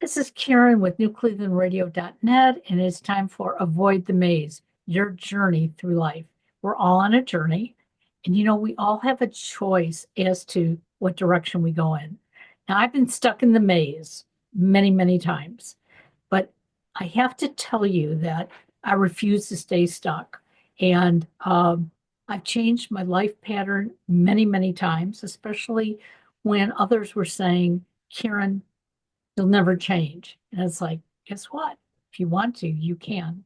This is Karen with newclevelandradio.net, and it's time for Avoid the Maze, your journey through life. We're all on a journey, and we all have a choice as to what direction we go in. Now, I've been stuck in the maze many, many times, but I have to tell you that I refuse to stay stuck. And I've changed my life pattern many, many times, especially when others were saying, Karen, you'll never change. And it's like, guess what? If you want to, you can.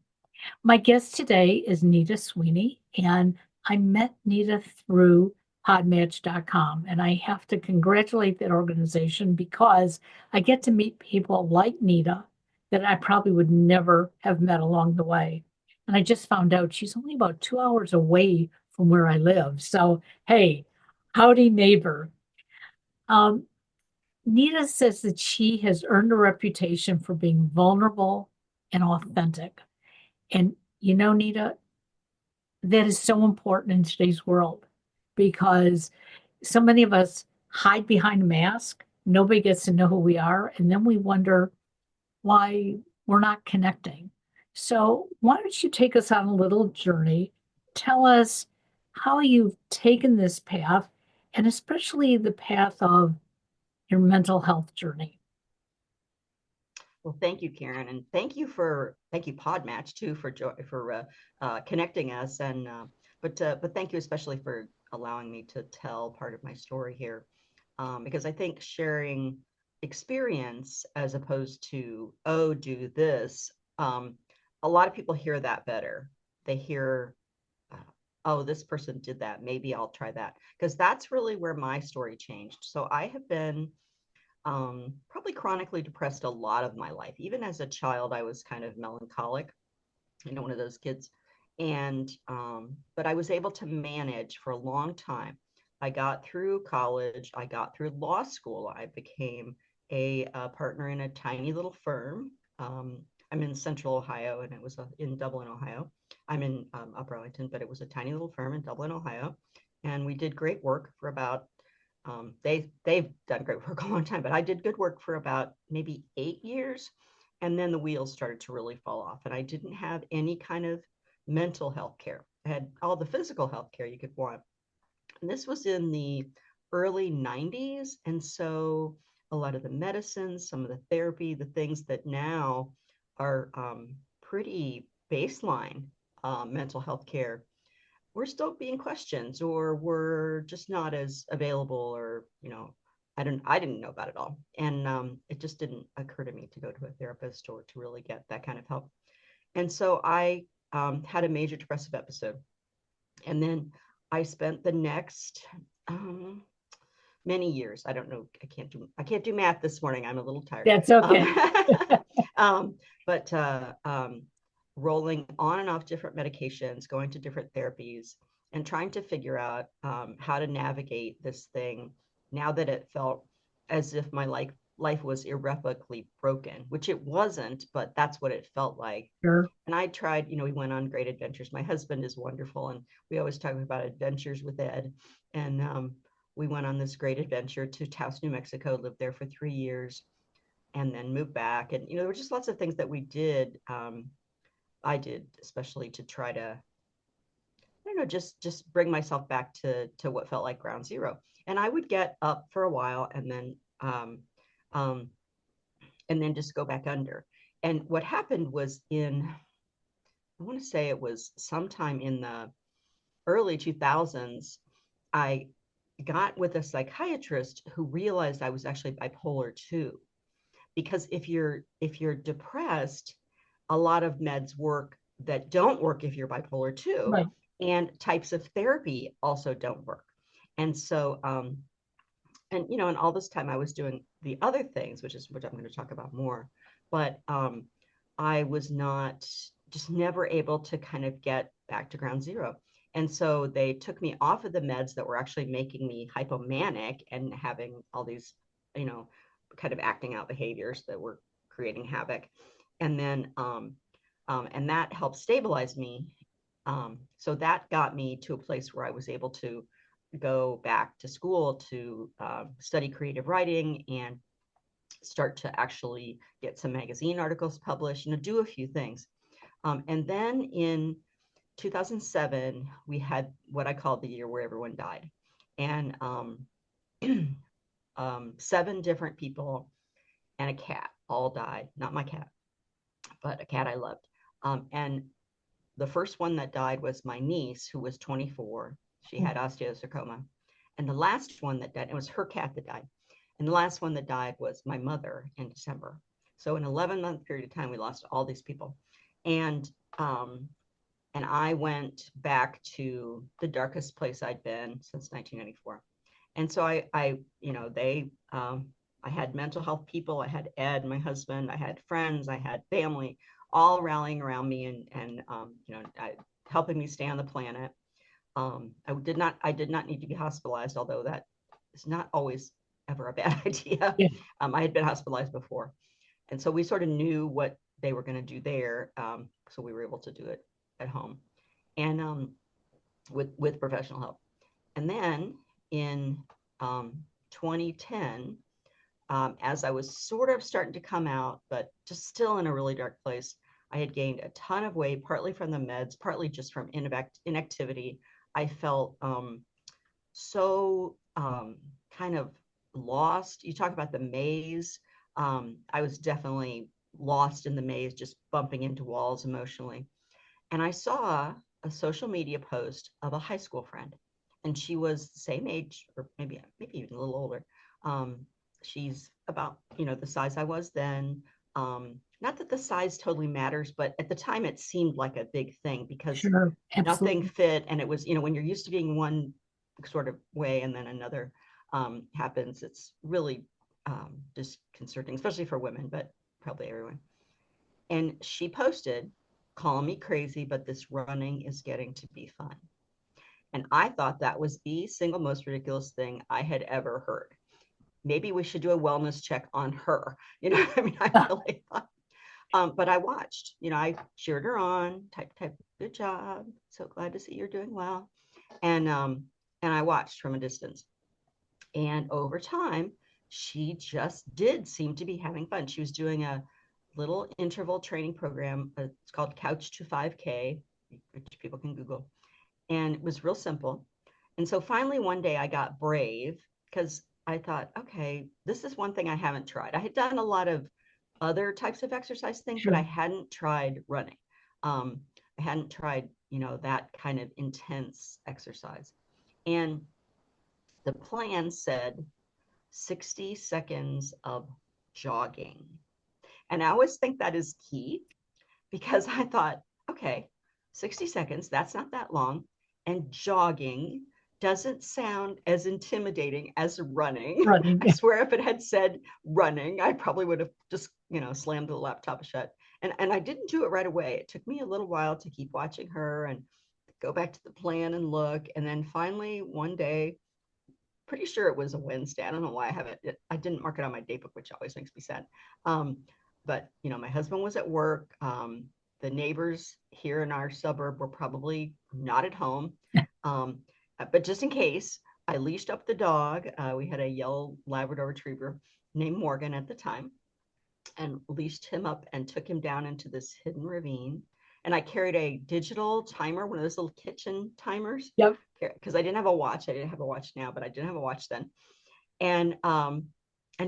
My guest today is Nita Sweeney, and I met Nita through podmatch.com. And I have to congratulate that organization because I get to meet people like Nita that I probably would never have met along the way. And I just found out she's only about 2 hours away from where I live. So, hey, howdy, neighbor. Um, Nita says that she has earned a reputation for being vulnerable and authentic. And Nita, that is so important in today's world because so many of us hide behind a mask. Nobody gets to know who we are. And then we wonder why we're not connecting. So, why don't you take us on a little journey? Tell us how you've taken this path, and especially the path of your mental health journey. Well, thank you, Karen, and thank you Podmatch too for connecting us, and but thank you especially for allowing me to tell part of my story here, because I think sharing experience as opposed to oh do this, a lot of people hear that better. They hear oh this person did that, maybe I'll try that, because that's really where my story changed. So I have been probably chronically depressed a lot of my life. Even as a child, I was kind of melancholic, one of those kids. And, but I was able to manage for a long time. I got through college, I got through law school, I became a partner in a tiny little firm. I'm in Central Ohio, and it was in Dublin, Ohio. I'm in Upper Arlington, but it was a tiny little firm in Dublin, Ohio. And we did great work for about they've done great work a long time, but I did good work for about maybe 8 years, and then the wheels started to really fall off, and I didn't have any kind of mental health care. I had all the physical health care you could want, and this was in the early 90s, and so a lot of the medicines, some of the therapy, the things that now are pretty baseline mental health care we're still being questioned, or we're just not as available, or I didn't know about it all, and it just didn't occur to me to go to a therapist or to really get that kind of help. And so I had a major depressive episode, and then I spent the next many years. I don't know. I can't do math this morning. I'm a little tired. That's okay. Um, but rolling on and off different medications, going to different therapies, and trying to figure out how to navigate this thing now that it felt as if my life was irrevocably broken, which it wasn't, but that's what it felt like. Sure. And I tried, we went on great adventures. My husband is wonderful, and we always talk about adventures with Ed. And we went on this great adventure to Taos, New Mexico, lived there for 3 years, and then moved back. And, there were just lots of things that we did. I did, especially to try to, I don't know, just bring myself back to what felt like ground zero. And I would get up for a while, um, and then just go back under. And what happened was I want to say it was sometime in the early 2000s, I got with a psychiatrist who realized I was actually bipolar 2. Because if you're depressed, a lot of meds work that don't work if you're bipolar 2, Right. and types of therapy also don't work. And so and all this time I was doing the other things, which I'm going to talk about more, but I was not just never able to kind of get back to ground zero. And so they took me off of the meds that were actually making me hypomanic and having all these, you know, kind of acting out behaviors that were creating havoc. And then, and that helped stabilize me. So that got me to a place where I was able to go back to school to study creative writing and start to actually get some magazine articles published, do a few things. And then in 2007, we had what I call the year where everyone died. And 7 different people and a cat all died. Not my cat, but a cat I loved. And the first one that died was my niece, who was 24. She had osteosarcoma. And the last one that died, it was her cat that died. And the last one that died was my mother in December. So in an 11-month period of time, we lost all these people. And I went back to the darkest place I'd been since 1994. And so I had mental health people. I had Ed, my husband. I had friends. I had family, all rallying around me and helping me stay on the planet. I did not need to be hospitalized, although that is not always ever a bad idea. Yeah. I had been hospitalized before, and so we sort of knew what they were going to do there, so we were able to do it at home, and with professional help. And then in 2010, as I was sort of starting to come out, but just still in a really dark place, I had gained a ton of weight, partly from the meds, partly just from inactivity. I felt so kind of lost. You talk about the maze. I was definitely lost in the maze, just bumping into walls emotionally. And I saw a social media post of a high school friend, and she was the same age, or maybe even a little older. She's about the size I was then. Not that the size totally matters, but at the time it seemed like a big thing because Sure, nothing absolutely. fit, and it was when you're used to being one sort of way and then another happens, it's really disconcerting, especially for women, but probably everyone. And she posted, "Call me crazy, but this running is getting to be fun." And I thought that was the single most ridiculous thing I had ever heard. Maybe we should do a wellness check on her. I mean, I really thought. But I watched. I cheered her on. Type. Good job. So glad to see you're doing well. And I watched from a distance. And over time, she just did seem to be having fun. She was doing a little interval training program. It's called Couch to 5K, which people can Google. And it was real simple. And so finally, one day I got brave because I thought, okay, this is one thing I haven't tried. I had done a lot of other types of exercise things, but I Sure. hadn't tried running. I hadn't tried, that kind of intense exercise. And the plan said 60 seconds of jogging. And I always think that is key because I thought, okay, 60 seconds, that's not that long. And jogging doesn't sound as intimidating as running. Running. I swear if it had said running, I probably would have just, slammed the laptop shut. And I didn't do it right away. It took me a little while to keep watching her and go back to the plan and look. And then finally, one day, pretty sure it was a Wednesday. I don't know why I didn't mark it on my date book, which always makes me sad. But my husband was at work. The neighbors here in our suburb were probably not at home. But just in case, I leashed up the dog. We had a yellow Labrador retriever named Morgan at the time, and leashed him up and took him down into this hidden ravine. And I carried a digital timer, one of those little kitchen timers, Yep. because I didn't have a watch. I didn't have a watch now, but I didn't have a watch then. And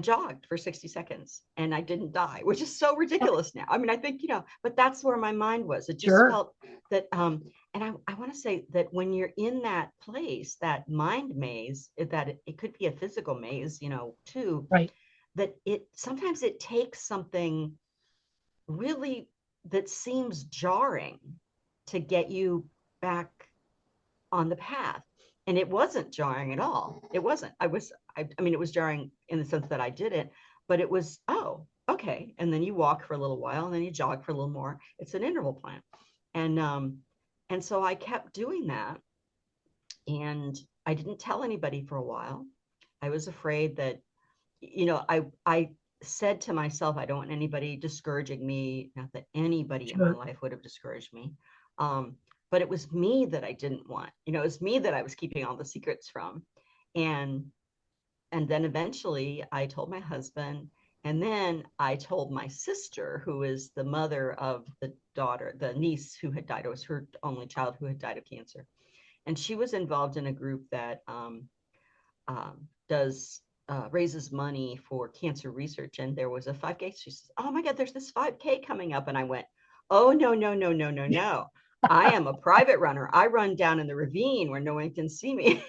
jogged for 60 seconds, and I didn't die, which is so ridiculous now. I mean, I think, but that's where my mind was. It just Sure. felt that, and I want to say that when you're in that place, that mind maze, that it could be a physical maze, too, Right. that sometimes it takes something really that seems jarring to get you back on the path. And it wasn't jarring at all. It wasn't. I mean, it was jarring in the sense that I did it, but it was, oh, okay. And then you walk for a little while, and then you jog for a little more. It's an interval plan. And so I kept doing that. And I didn't tell anybody for a while. I was afraid that, I said to myself, I don't want anybody discouraging me. Not that anybody in my Sure. life would have discouraged me. But it was me that I didn't want. It was me that I was keeping all the secrets from. And then eventually I told my husband, And then I told my sister, who is the mother of the niece who had died. It was her only child who had died of cancer. And she was involved in a group that does raises money for cancer research. And there was a 5K. She says, "Oh my God, there's this 5K coming up." And I went, "Oh, no, no, no, no, no, no. I am a private runner. I run down in the ravine where no one can see me."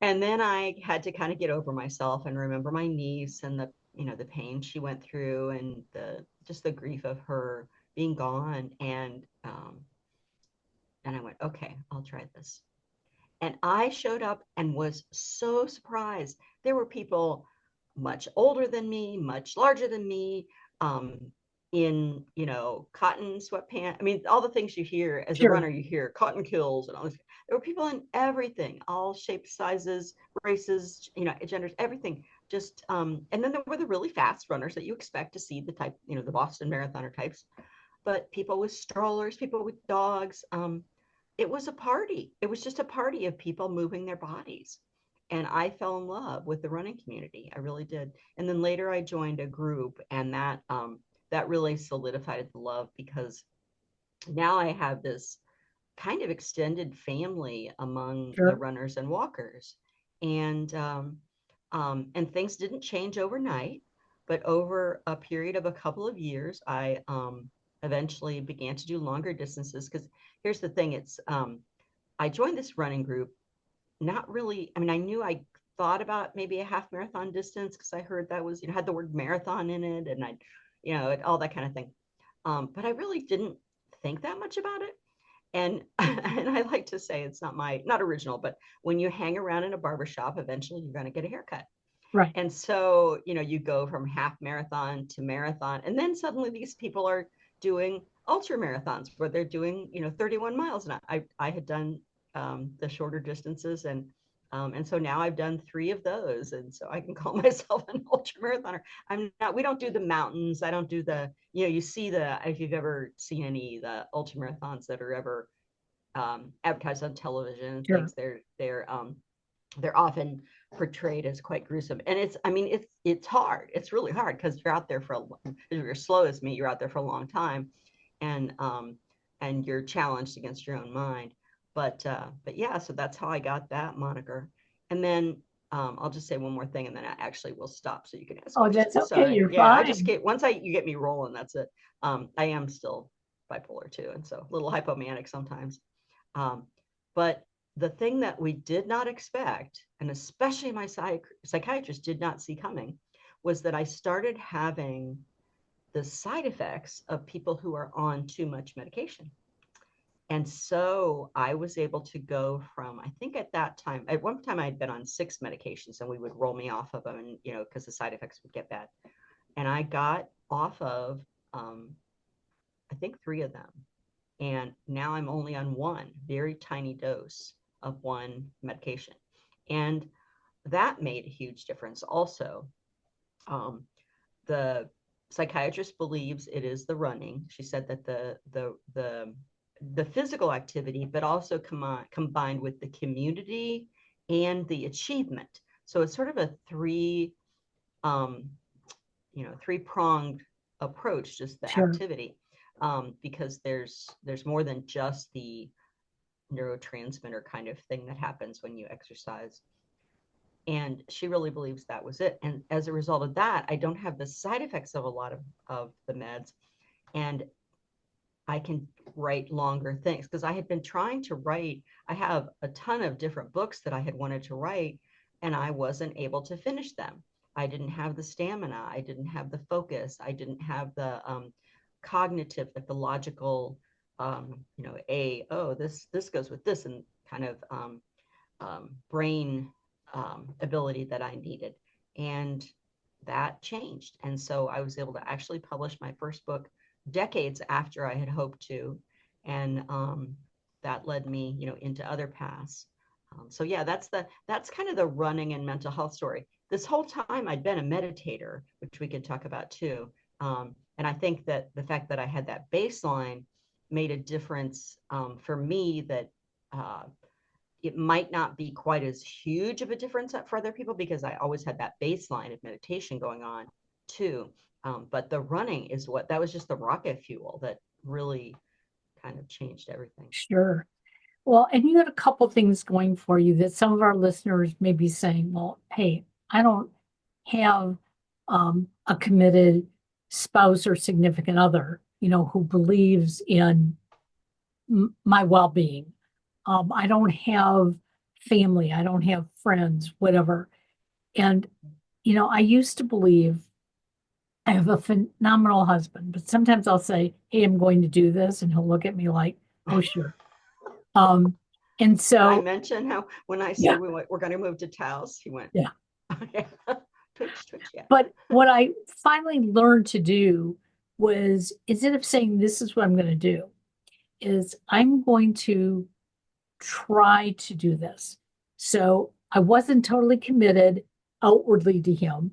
And then I had to kind of get over myself and remember my niece and the pain she went through, and the grief of her being gone. And I went, "Okay, I'll try this." And I showed up and was so surprised. There were people much older than me, much larger than me, in, cotton sweatpants. I mean, all the things you hear as a Sure. runner, you hear cotton kills and all this. There were people in everything, all shapes, sizes, races, genders, everything. Just, and then there were the really fast runners that you expect to see, the type, the Boston marathoner types, but people with strollers, people with dogs. It was a party. It was just a party of people moving their bodies. And I fell in love with the running community. I really did. And then later I joined a group, and that really solidified the love, because now I have this kind of extended family among the Sure. runners and walkers. And things didn't change overnight, but over a period of a couple of years, I eventually began to do longer distances. Because here's the thing, I joined this running group, not really, I mean, I knew, I thought about maybe a half marathon distance, because I heard that was, had the word marathon in it, and all that kind of thing. But I really didn't think that much about it. And and I like to say, it's not original, but when you hang around in a barbershop, eventually you're going to get a haircut. Right. And so, you go from half marathon to marathon, and then suddenly these people are doing ultra marathons where they're doing, 31 miles. And I had done the shorter distances, and so now I've done 3 of those, and so I can call myself an ultra marathoner. We don't do the mountains. I don't do you see if you've ever seen any of the ultra marathons that are ever advertised on television and Sure. things, they're often portrayed as quite gruesome. And it's hard. It's really hard, because you're out there if you're slow as me, you're out there for a long time, and you're challenged against your own mind. But yeah, so that's how I got that moniker. And then I'll just say one more thing, and then I actually will stop so you can ask Oh, that's questions. okay. Sorry. You're Yeah, I just fine. get once you get me rolling, that's it. I am still bipolar too, and so a little hypomanic sometimes. But the thing that we did not expect, and especially my psychiatrist did not see coming, was that I started having the side effects of people who are on too much medication. And so I was able to go from, I think at one time I had been on 6 medications, and we would roll me off of them, and, because the side effects would get bad. And I got off of, I think 3 of them. And now I'm only on one very tiny dose of one medication. And that made a huge difference also. The psychiatrist believes it is the running. She said that the physical activity, but also combined with the community and the achievement. So it's sort of a three-pronged approach, just the Sure. activity, because there's more than just the neurotransmitter kind of thing that happens when you exercise. And she really believes that was it. And as a result of that, I don't have the side effects of a lot of the meds, and I can write longer things, because I had been trying to write. I have a ton of different books that I had wanted to write, and I wasn't able to finish them. I didn't have the stamina. I didn't have the focus. I didn't have the cognitive, like the logical, this goes with this, and kind of brain ability that I needed. And that changed. And so I was able to actually publish my first book decades after I had hoped to. And that led me, into other paths. So yeah, that's kind of the running and mental health story. This whole time I'd been a meditator, which we could talk about too. And I think that the fact that I had that baseline made a difference for me, that it might not be quite as huge of a difference for other people because I always had that baseline of meditation going on too. But the running is that was just the rocket fuel that really kind of changed everything. Sure. Well, and you got a couple things going for you that some of our listeners may be saying, well, hey, I don't have a committed spouse or significant other, who believes in my well-being. I don't have family. I don't have friends, whatever. And, I used to believe I have a phenomenal husband, but sometimes I'll say, hey, I'm going to do this. And he'll look at me like, oh, sure. Um, and Did I so, mention how when I yeah, said we're going to move to Taos, he went, yeah. yeah. Twitch, twitch, yeah. But what I finally learned to do was instead of saying, this is what I'm going to do, is I'm going to try to do this. So I wasn't totally committed outwardly to him.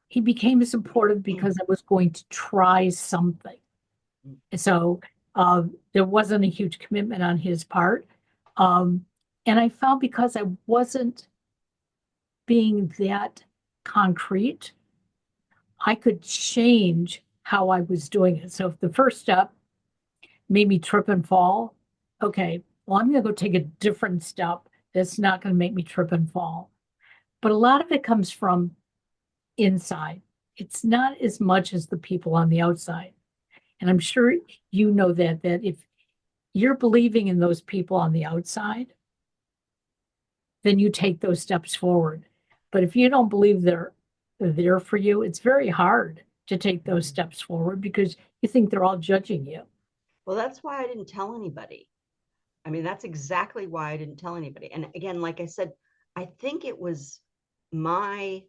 He became supportive because I was going to try something. So there wasn't a huge commitment on his part. And I found because I wasn't being that concrete, I could change how I was doing it. So if the first step made me trip and fall, okay, well, I'm going to go take a different step that's not going to make me trip and fall. But a lot of it comes from inside. It's not as much as the people on the outside. And I'm sure you know that if you're believing in those people on the outside, then you take those steps forward. But if you don't believe they're there for you, it's very hard to take those steps forward because you think they're all judging you. Well, that's why I didn't tell anybody. I mean, that's exactly why I didn't tell anybody. And again, like I said, I think it was my,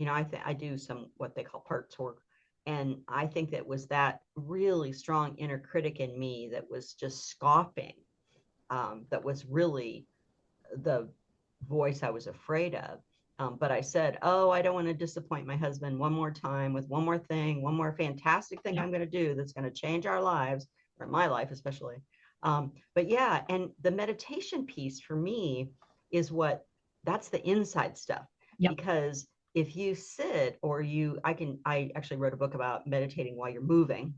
I do some what they call parts work. And I think that was that really strong inner critic in me that was just scoffing, that was really the voice I was afraid of. But I said, oh, I don't want to disappoint my husband one more time with one more thing, one more fantastic thing I'm going to do that's going to change our lives, or my life especially. But yeah, and the meditation piece for me is that's the inside stuff. Yep. Because if you sit or I actually wrote a book about meditating while you're moving.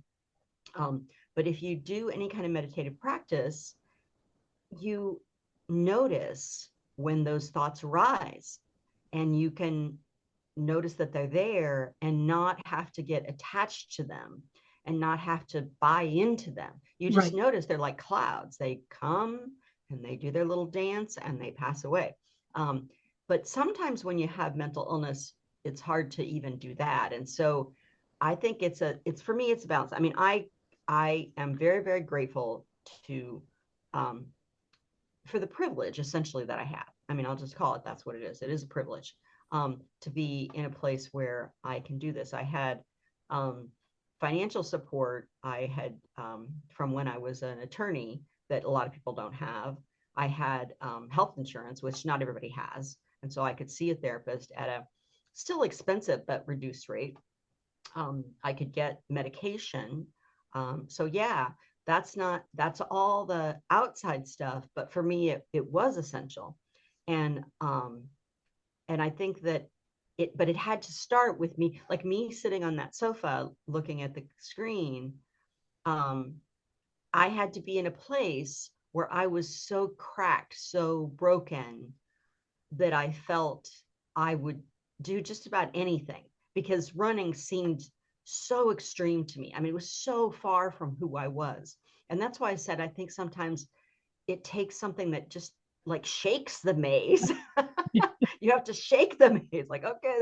But if you do any kind of meditative practice, you notice when those thoughts arise and you can notice that they're there and not have to get attached to them and not have to buy into them. You just notice they're like clouds. They come and they do their little dance and they pass away. But sometimes when you have mental illness, it's hard to even do that. And so I think it's for me, it's a balance. I mean, I am very, very grateful to, for the privilege essentially that I have. I mean, I'll just call it, that's what it is. It is a privilege to be in a place where I can do this. I had financial support. I had from when I was an attorney that a lot of people don't have. I had health insurance, which not everybody has. And so I could see a therapist at a still expensive but reduced rate. I could get medication. So yeah, that's all the outside stuff. But for me, it was essential. And I think that but it had to start with me, like me sitting on that sofa looking at the screen. I had to be in a place where I was so cracked, so broken, that I felt I would do just about anything because running seemed so extreme to me. I mean, it was so far from who I was. And that's why I said, I think sometimes it takes something that just like shakes the maze. You have to shake the maze, like, okay,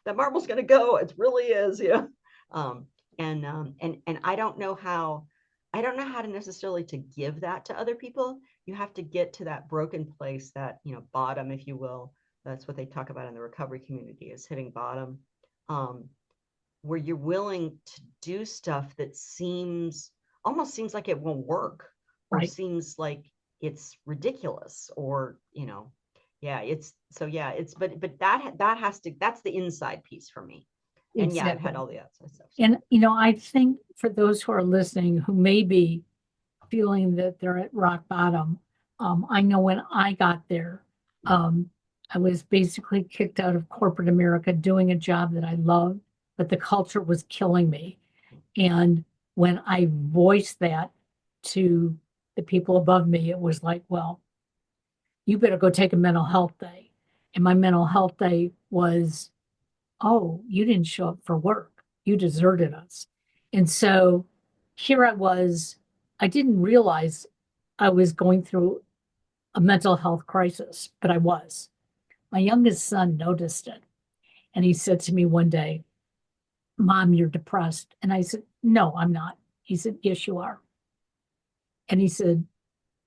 that marble's going to go. It really is, and I don't know how to necessarily to give that to other people. You have to get to that broken place, that, bottom, if you will. That's what they talk about in the recovery community, is hitting bottom, where you're willing to do stuff that almost seems like it won't work, or seems like it's ridiculous, or, but that's the inside piece for me. And yeah, I've had all the outside stuff. And, I think for those who are listening who may be feeling that they're at rock bottom, I know when I got there, um, I was basically kicked out of corporate America doing a job that I loved, but the culture was killing me. And when I voiced that to the people above me, it was like, well, you better go take a mental health day. And my mental health day was, oh, you didn't show up for work. You deserted us. And so here I was, I didn't realize I was going through a mental health crisis, but I was. My youngest son noticed it. And he said to me one day, Mom, you're depressed. And I said, No, I'm not. He said, Yes, you are. And he said,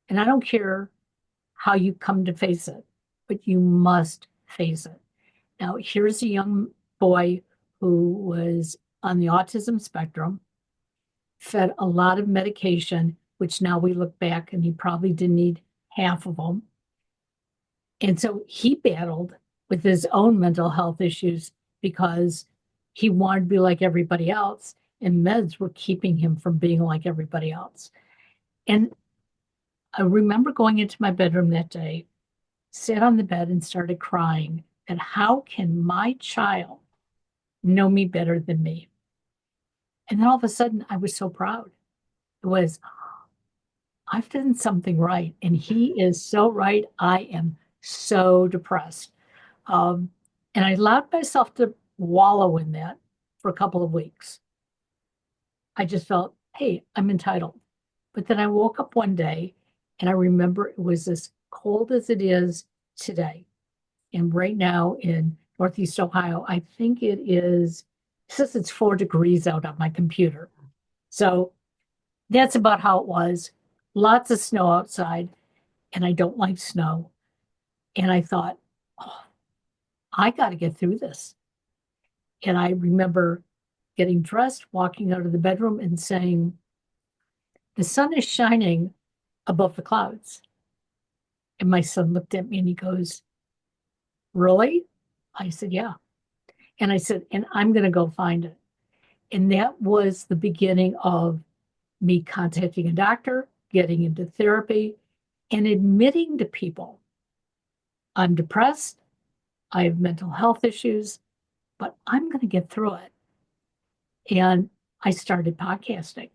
And I don't care how you come to face it, but you must face it. Now, here's a young boy who was on the autism spectrum, fed a lot of medication, which now we look back and he probably didn't need half of them. And so he battled with his own mental health issues because he wanted to be like everybody else, and meds were keeping him from being like everybody else. And I remember going into my bedroom that day, sat on the bed and started crying. And how can my child know me better than me? And then all of a sudden, I was so proud. It was, I've done something right. And he is so right. I am so depressed. Um, and I allowed myself to wallow in that for a couple of weeks. I just felt, hey, I'm entitled. But then I woke up one day and I remember it was as cold as it is today. And right now in Northeast Ohio, I think it says it's 4 degrees out on my computer. So that's about how it was. Lots of snow outside, and I don't like snow. And I thought, oh, I got to get through this. And I remember getting dressed, walking out of the bedroom, and saying, the sun is shining above the clouds. And my son looked at me and he goes, Really? I said, Yeah. And I said, And I'm going to go find it. And that was the beginning of me contacting a doctor, getting into therapy, and admitting to people I'm depressed, I have mental health issues, but I'm going to get through it. And I started podcasting.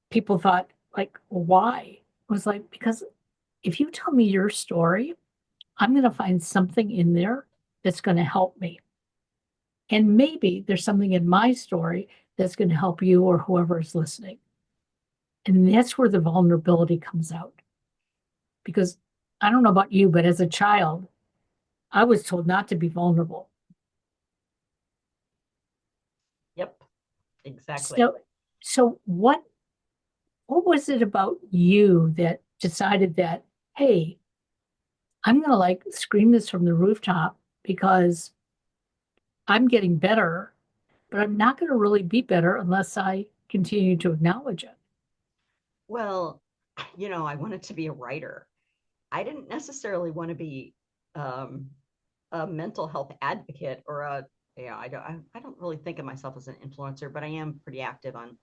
People thought, like, well, why? I was like, because if you tell me your story, I'm going to find something in there that's going to help me. And maybe there's something in my story that's going to help you or whoever is listening. And that's where the vulnerability comes out. Because I don't know about you, but as a child, I was told not to be vulnerable. Yep, exactly. So what was it about you that decided that, hey, I'm gonna like scream this from the rooftop because I'm getting better, but I'm not gonna really be better unless I continue to acknowledge it. Well, I wanted to be a writer. I didn't necessarily want to be um, a mental health advocate or I don't really think of myself as an influencer, but I am pretty active on,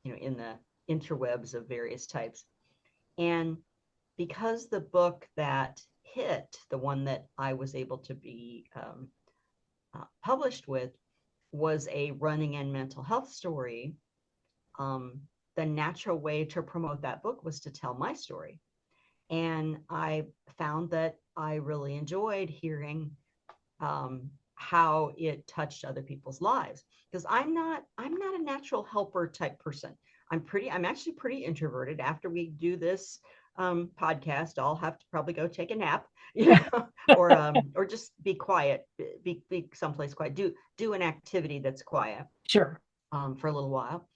in the interwebs of various types. And because the book that hit, the one that I was able to be published with, was a running and mental health story, the natural way to promote that book was to tell my story. And I found that I really enjoyed hearing how it touched other people's lives, because I'm not a natural helper type person. I'm actually pretty introverted. After we do this podcast, I'll have to probably go take a nap, or just be quiet, be someplace quiet, do an activity that's quiet Sure. for a little while.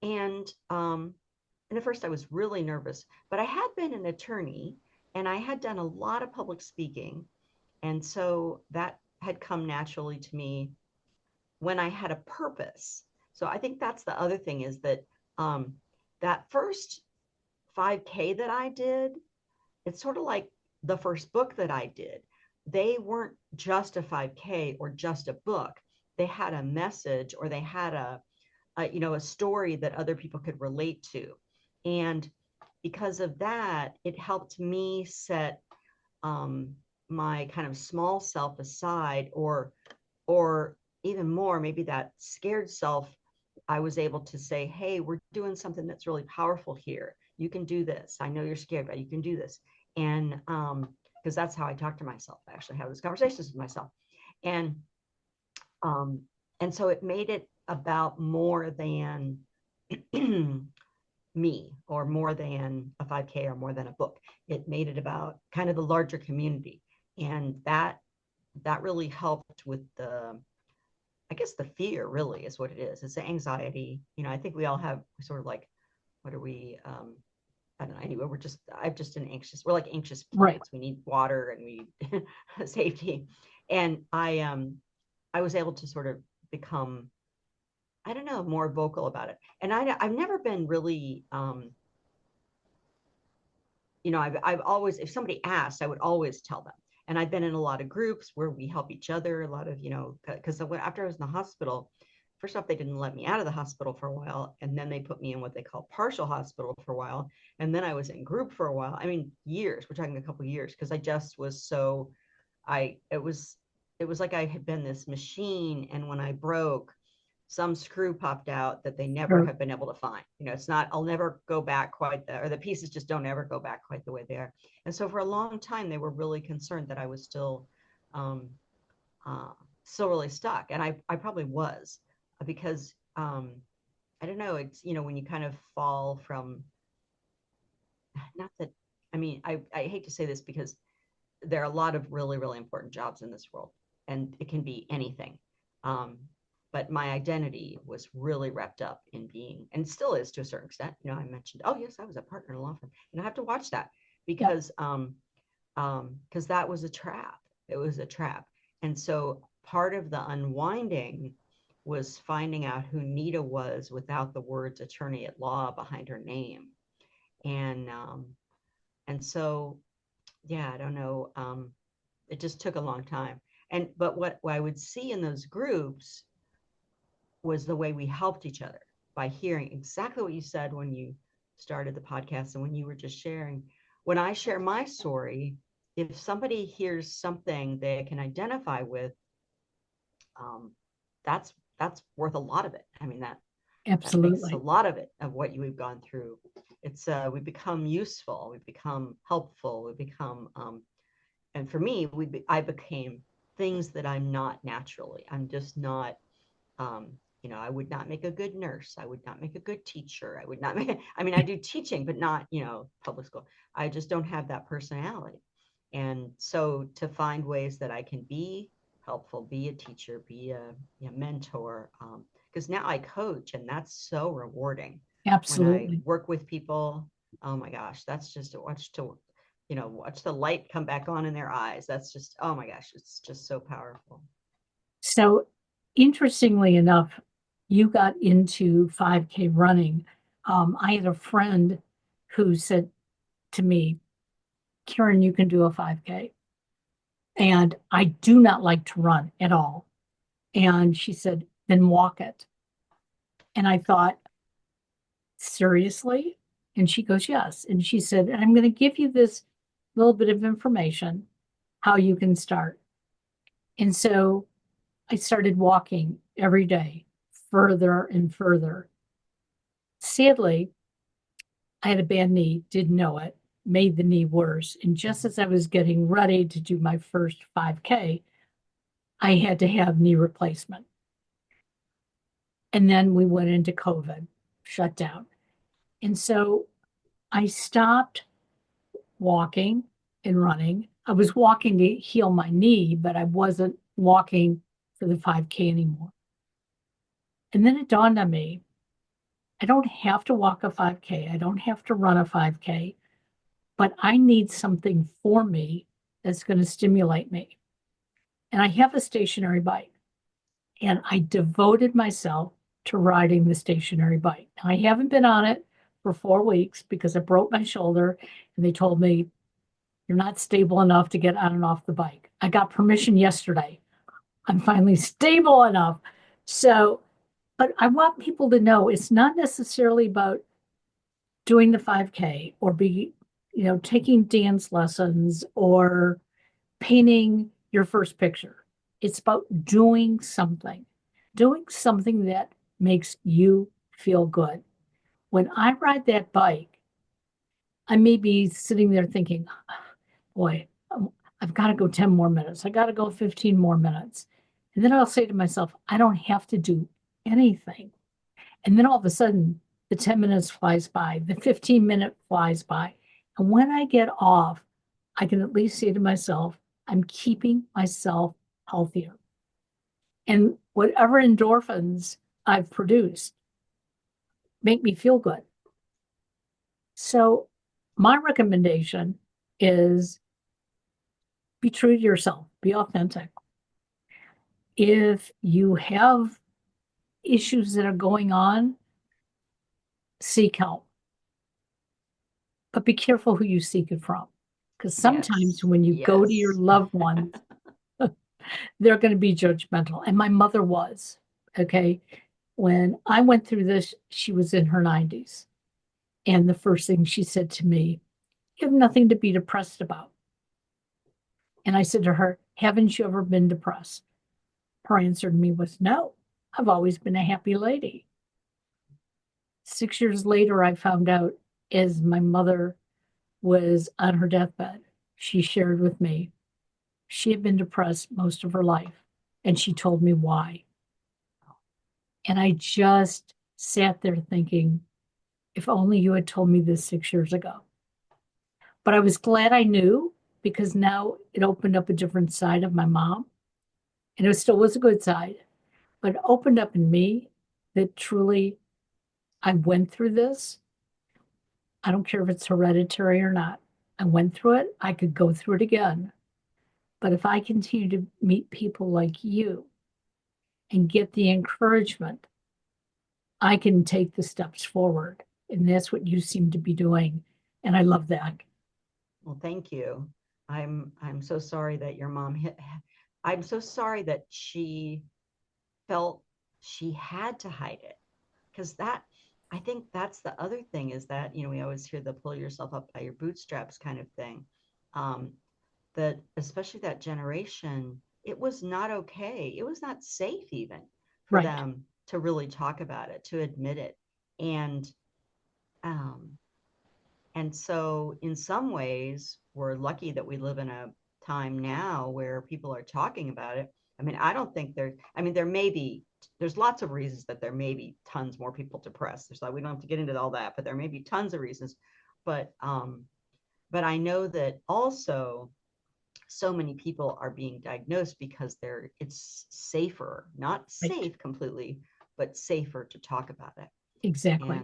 And at first I was really nervous, but I had been an attorney and I had done a lot of public speaking. And so that had come naturally to me when I had a purpose. So I think that's the other thing, is that that first 5K that I did, it's sort of like the first book that I did. They weren't just a 5K or just a book. They had a message, or they had a story that other people could relate to. And because of that, it helped me set my kind of small self aside, or even more, maybe that scared self. I was able to say, hey, we're doing something that's really powerful here. You can do this. I know you're scared, but you can do this. And because that's how I talk to myself. I actually have those conversations with myself. And um, and so it made it about more than me, or more than a 5K, or more than a book. It made it about kind of the larger community. And that really helped with the, I guess the fear really is what it is. It's the anxiety. I think we all have sort of like, what are we? I don't know. Anyway, we're like anxious Right. plants. We need water and we need safety. And I was able to sort of become, I don't know, more vocal about it. And I've never been really, I've always, if somebody asked, I would always tell them. And I've been in a lot of groups where we help each other, a lot of, because after I was in the hospital, first off, they didn't let me out of the hospital for a while. And then they put me in what they call partial hospital for a while. And then I was in group for a while. I mean, years, we're talking a couple of years, because I just was so, it was like I had been this machine. And when I broke, some screw popped out that they never Sure. have been able to find. It's not, I'll never go back quite there, or the pieces just don't ever go back quite the way they are. And so for a long time, they were really concerned that I was um, uh, still really stuck. And I probably was, because I don't know, it's, when you kind of fall from, not that, I mean, I hate to say this, because there are a lot of really, really important jobs in this world, and it can be anything. Um, but my identity was really wrapped up in being, and still is to a certain extent. I mentioned, oh yes, I was a partner in a law firm, and I have to watch that, Yeah. because that was a trap. It was a trap. And so part of the unwinding was finding out who Nita was without the words attorney at law behind her name. And so, yeah, I don't know. It just took a long time. But what I would see in those groups was the way we helped each other, by hearing exactly what you said when you started the podcast, and when you were just sharing. When I share my story, if somebody hears something they can identify with, um, that's worth a lot of it. I mean, that makes a Absolutely. lot of it, of what you've gone through. It's we become useful, we become helpful, we become and for me, I became things that I'm not naturally. I'm just not. Um, I would not make a good nurse. I would not make a good teacher. I would not make. I mean, I do teaching, but not public school. I just don't have that personality. And so to find ways that I can be helpful, be a teacher, be a mentor, because now I coach, and that's so rewarding when I Absolutely. work with people. Oh my gosh, that's just watch the light come back on in their eyes. That's just, oh my gosh, it's just so powerful. So, interestingly enough, you got into 5K running. I had a friend who said to me, Karen, you can do a 5K. And I do not like to run at all. And she said, then walk it. And I thought, seriously? And she goes, yes. And she said, I'm going to give you this little bit of information how you can start. And so I started walking every day, further and further. Sadly, I had a bad knee, didn't know it, made the knee worse. And just as I was getting ready to do my first 5K, I had to have knee replacement. And then we went into COVID, shut down. And so I stopped walking and running. I was walking to heal my knee, but I wasn't walking for the 5K anymore. And then it dawned on me, I don't have to walk a 5K. I don't have to run a 5K, but I need something for me that's going to stimulate me. And I have a stationary bike, and I devoted myself to riding the stationary bike. Now, I haven't been on it for 4 weeks because I broke my shoulder, and they told me, you're not stable enough to get on and off the bike. I got permission yesterday. I'm finally stable enough. So, but I want people to know it's not necessarily about doing the 5K or be, taking dance lessons or painting your first picture. It's about doing something that makes you feel good. When I ride that bike, I may be sitting there thinking, boy, I've got to go 10 more minutes. I got to go 15 more minutes. And then I'll say to myself, I don't have to do anything. And then all of a sudden, the 10 minutes flies by, the 15-minute flies by. And when I get off, I can at least say to myself, I'm keeping myself healthier. And whatever endorphins I've produced make me feel good. So my recommendation is be true to yourself, be authentic. If you have issues that are going on, seek help. But be careful who you seek it from. Because sometimes Yes. when you go to your Yes. loved ones, they're going to be judgmental. And my mother was, okay? When I went through this, she was in her 90s. And the first thing she said to me, you have nothing to be depressed about. And I said to her, haven't you ever been depressed? Her answer to me was, no, I've always been a happy lady. 6 years later, I found out as my mother was on her deathbed, she shared with me she had been depressed most of her life. And she told me why. And I just sat there thinking, if only you had told me this 6 years ago. But I was glad I knew because now it opened up a different side of my mom. And it still was a good side, but it opened up in me that truly I went through this. I don't care if it's hereditary or not. I went through it. I could go through it again. But if I continue to meet people like you and get the encouragement, I can take the steps forward. And that's what you seem to be doing. And I love that. Well, thank you. I'm so sorry that your mom hit. I'm so sorry that she felt she had to hide it, because that, I think that's the other thing, is that, we always hear the pull yourself up by your bootstraps kind of thing. Um, that especially that generation, it was not okay. It was not safe even for Right. them to really talk about it, to admit it. And um, and so in some ways, we're lucky that we live in a time now where people are talking about it. I mean, I don't think there, I mean, there's lots of reasons that there may be tons more people depressed. There's like, we don't have to get into all that, but there may be tons of reasons. But, but I know that also so many people are being diagnosed because it's safer, not Right. safe completely, but safer to talk about it. Exactly.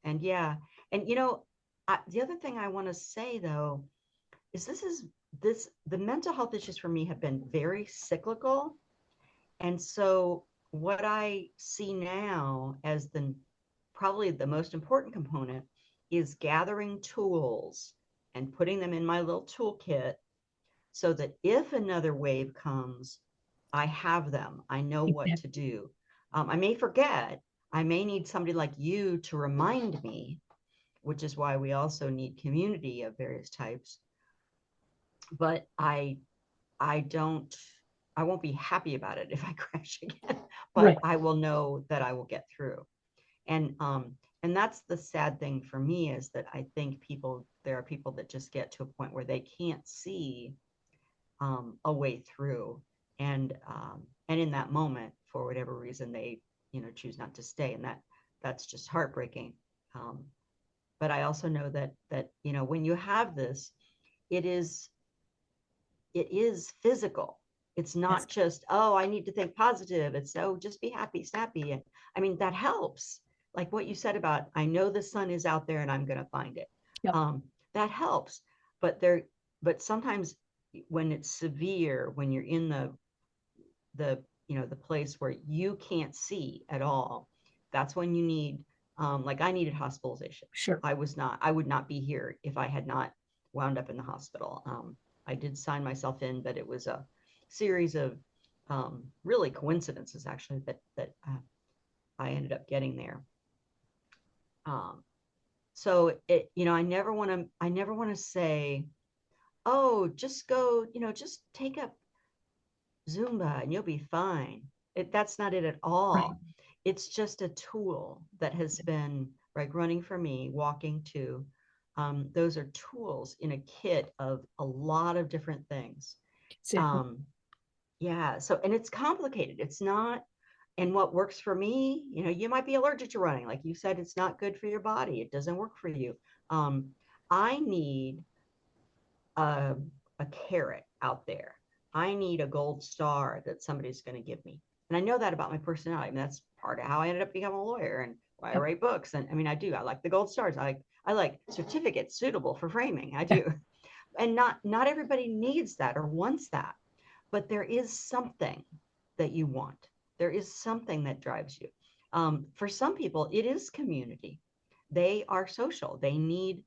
And yeah, and the other thing I want to say though is the mental health issues for me have been very cyclical, and so what I see now as the probably the most important component is gathering tools and putting them in my little toolkit so that if another wave comes, I have them. I know what to Exactly. do. I may forget. I may need somebody like you to remind me, which is why we also need community of various types. But I don't, I won't be happy about it if I crash again, but Right. I will know that I will get through. And and that's the sad thing for me, is that I think there are people that just get to a point where they can't see a way through, and in that moment, for whatever reason, they choose not to stay, and that's just heartbreaking. Um, but I also know that when you have this, it is it is physical. It's Yes. not just, oh, I need to think positive. It's, oh, just be happy, snappy. And I mean, that helps. Like what you said about, I know the sun is out there and I'm going to find it. Yep. That helps. But but sometimes when it's severe, when you're in the place where you can't see at all, that's when you need, like I needed hospitalization. Sure. I would not be here if I had not wound up in the hospital. I did sign myself in, but it was a series of really coincidences, actually, that I ended up getting there. Um, So I never want to say, oh, just go, just take up Zumba and you'll be fine. That's not it at Right. all. It's just a tool that has been like running for me, walking too. Those are tools in a kit of a lot of different things. Exactly. Um, yeah. So, and it's complicated. It's not, and what works for me, you might be allergic to running. Like you said, it's not good for your body. It doesn't work for you. Um, I need a, a carrot out there. I need a gold star that somebody's going to give me. And I know that about my personality. I mean, that's part of how I ended up becoming a lawyer and why I Yep. write books. And I mean, I do. I like the gold stars. I like certificates suitable for framing. I do. And not everybody needs that or wants that, but there is something that you want. There is something that drives you. For some people, it is community. They are social. They need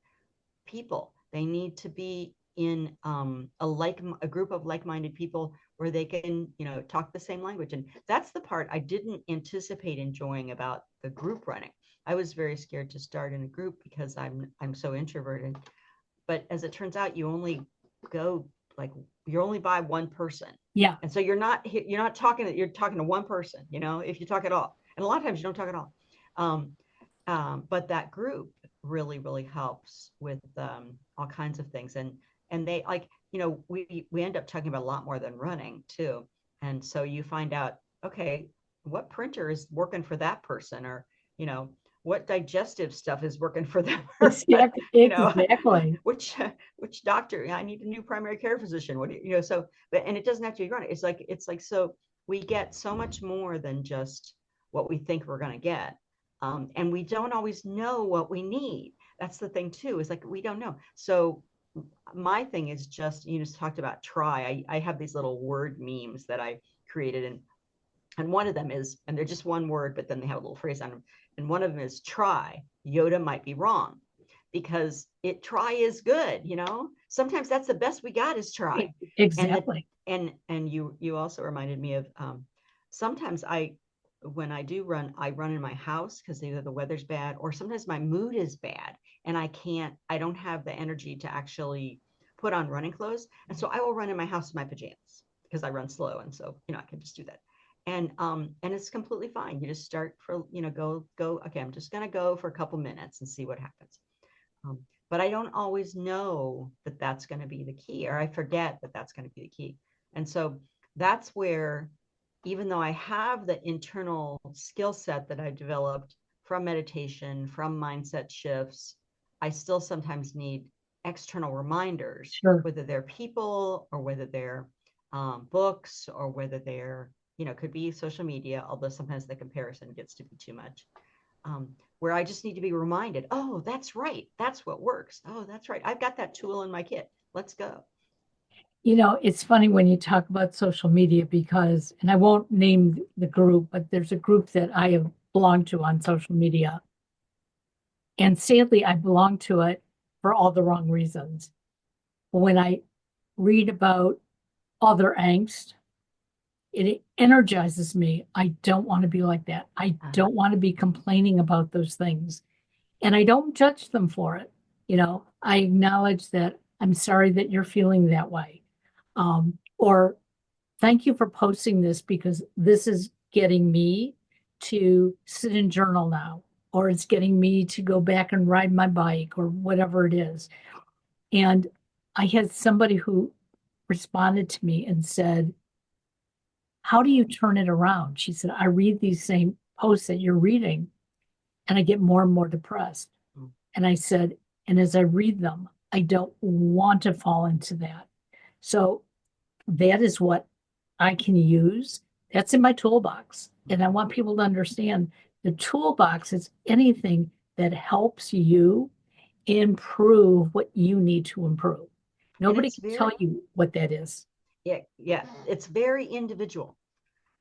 people. They need to be in a group of like-minded people where they can talk the same language. And that's the part I didn't anticipate enjoying about the group running. I was very scared to start in a group because I'm so introverted. But as it turns out, you only go like you're only by one person, Yeah. and so you're not talking, you're talking to one person, if you talk at all, and a lot of times you don't talk at all. um, but that group really, really helps with all kinds of things. And they like, we end up talking about a lot more than running too. And so you find out, okay, what printer is working for that person, or, you know, what digestive stuff is working for them, or what, Exactly. Exactly. which doctor, I need a new primary care physician. What do so, but, and it doesn't have to be running. It's like, so we get so much more than just what we think we're going to get. And we don't always know what we need. That's the thing too, is like, we don't know. So my thing is just, you just talked about try. I have these little word memes that I created, and one of them is, and they're just one word, but then they have a little phrase on them. And one of them is try. Yoda might be wrong, because try is good. Sometimes that's the best we got, is try. And the, Exactly. and you also reminded me of, sometimes when I do run, I run in my house because either the weather's bad or sometimes my mood is bad and I don't have the energy to actually put on running clothes. And so I will run in my house in my pajamas because I run slow. And so, I can just do that. And it's completely fine. You just start for, go, okay, I'm just going to go for a couple minutes and see what happens. Um, but I don't always know that that's going to be the key, or I forget that that's going to be the key. And so that's where, even though I have the internal skill set that I developed from meditation, from mindset shifts, I still sometimes need external reminders, Sure. whether they're people or whether they're books, or whether they're, could be social media, although sometimes the comparison gets to be too much. Where I just need to be reminded, oh, that's right. That's what works. Oh, that's right. I've got that tool in my kit. Let's go. It's funny when you talk about social media because, and I won't name the group, but there's a group that I have belonged to on social media. And sadly, I belong to it for all the wrong reasons. When I read about all their angst, it energizes me. I don't want to be like that. I Uh-huh. don't want to be complaining about those things. And I don't judge them for it. I acknowledge that I'm sorry that you're feeling that way. Or thank you for posting this because this is getting me to sit and journal now, or it's getting me to go back and ride my bike, or whatever it is. And I had somebody who responded to me and said, how do you turn it around? She said, I read these same posts that you're reading and I get more and more depressed. Mm. And I said, and as I read them, I don't want to fall into that. So that is what I can use. That's in my toolbox. And I want people to understand the toolbox is anything that helps you improve what you need to improve. And Nobody it's can tell very, you what that is. yeah, it's very individual.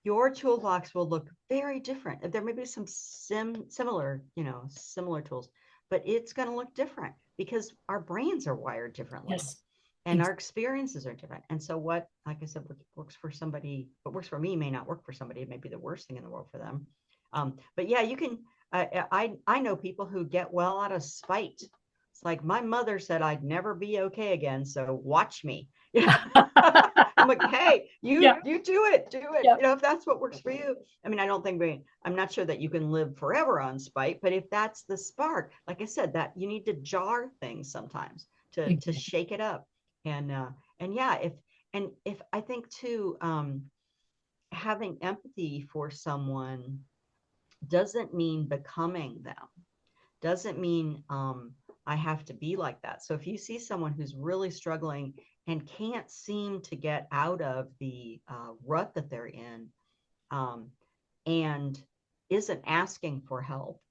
Your toolbox will look very different. There may be some similar tools, but it's going to look different because our brains are wired differently Yes. and our experiences are different. And so what, like I said, what works for somebody, what works for me may not work for somebody. It may be the worst thing in the world for them. But yeah, you can. I know people who get well out of spite. It's like my mother said I'd never be okay again, so watch me. I'm like, hey, Yeah. you do it, Yeah. if that's what works for you. I mean, I don't think I'm not sure that you can live forever on spite, but if that's the spark, like I said, that you need to jar things sometimes to Exactly. shake it up. And yeah, if I think too, having empathy for someone doesn't mean becoming them, doesn't mean I have to be like that. So if you see someone who's really struggling and can't seem to get out of the rut that they're in, and isn't asking for help,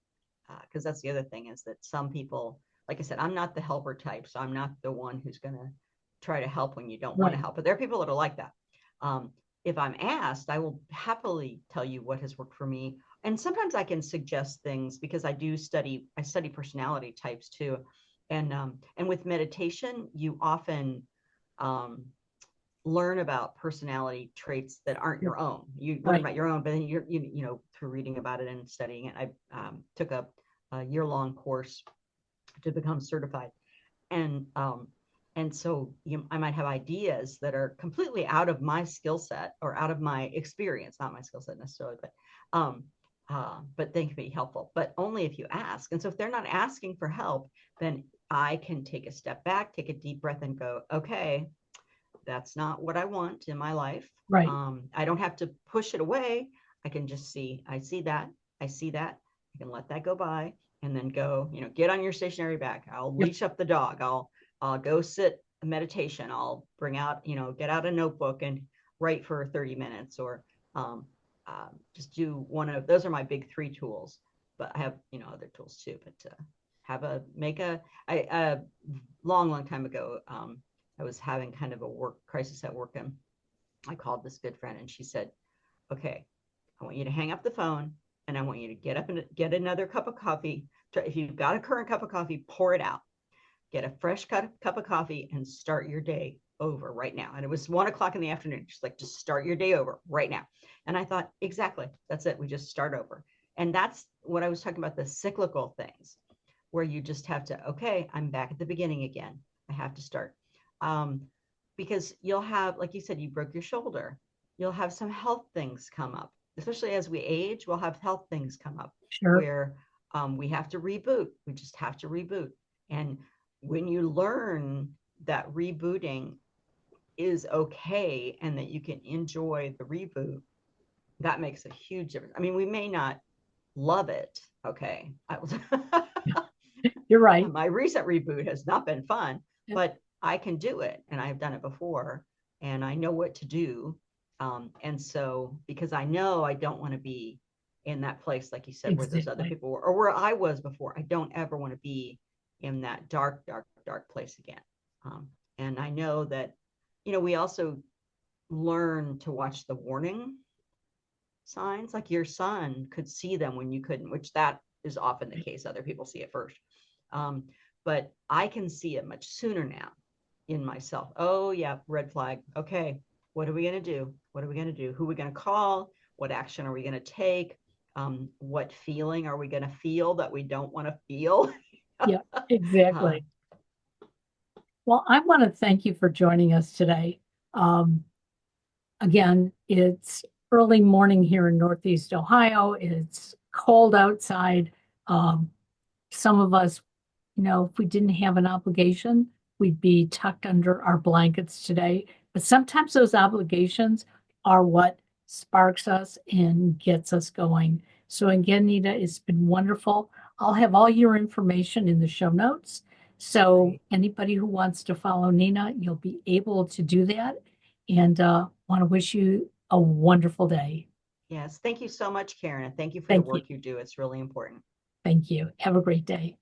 because that's the other thing, is that some people, like I said, I'm not the helper type, so I'm not the one who's going to try to help when you don't want to Right. help. But there are people that are like that. If I'm asked, I will happily tell you what has worked for me. And sometimes I can suggest things because I study personality types too. And with meditation, you often learn about personality traits that aren't your own. You learn Right. about your own, but then through reading about it and studying it. I took a year-long course to become certified, and so I might have ideas that are completely out of my skill set or out of my experience, not my skill set necessarily, but they can be helpful, but only if you ask. And so if they're not asking for help, then I can take a step back, take a deep breath, and go, okay, that's not what I want in my life. Right. I don't have to push it away. I can just I see that. I can let that go by, and then go, get on your stationary back. I'll Yep. leash up the dog. I'll go sit a meditation. I'll bring out, get out a notebook and write for 30 minutes, or just do one of those. Are my big three tools, but I have, other tools too. But a long time ago, I was having kind of a work crisis at work, and I called this good friend, and she said, okay, I want you to hang up the phone, and I want you to get up and get another cup of coffee. If you've got a current cup of coffee, pour it out. Get a fresh cup of coffee and start your day over right now. And it was 1 o'clock in the afternoon. She's like, just start your day over right now. And I thought, exactly, that's it. We just start over. And that's what I was talking about, the cyclical things, where you just have to, okay, I'm back at the beginning again. I have to start. Because you'll have, like you said, you broke your shoulder. You'll have some health things come up, especially as we age. We'll have health things come up Sure. where we have to reboot. We just have to reboot. And when you learn that rebooting is okay and that you can enjoy the reboot, that makes a huge difference. I mean, we may not love it. Okay. You're right. My recent reboot has not been fun, but I can do it, and I've done it before, and I know what to do. And so, because I know I don't want to be in that place, like you said, where those other Exactly. people were, or where I was before. I don't ever want to be in that dark, dark, dark place again. And I know that, we also learn to watch the warning signs. Like your son could see them when you couldn't, which that is often the case. Other people see it first. But I can see it much sooner now in myself. Oh yeah, red flag. Okay, what are we going to do? What are we going to do? Who are we going to call? What action are we going to take? What feeling are we going to feel that we don't want to feel? Yeah, exactly. Well, I want to thank you for joining us today. Um, Again, it's early morning here in Northeast Ohio. It's cold outside. Um, some of us, if we didn't have an obligation, we'd be tucked under our blankets today. But sometimes those obligations are what sparks us and gets us going. So again, Nita, it's been wonderful. I'll have all your information in the show notes. So Great. anybody who wants to follow Nina, you'll be able to do that. And want to wish you a wonderful day. Yes. Thank you so much, Karen. And thank you for the Thank you. work you do. It's really important. Thank you. Have a great day.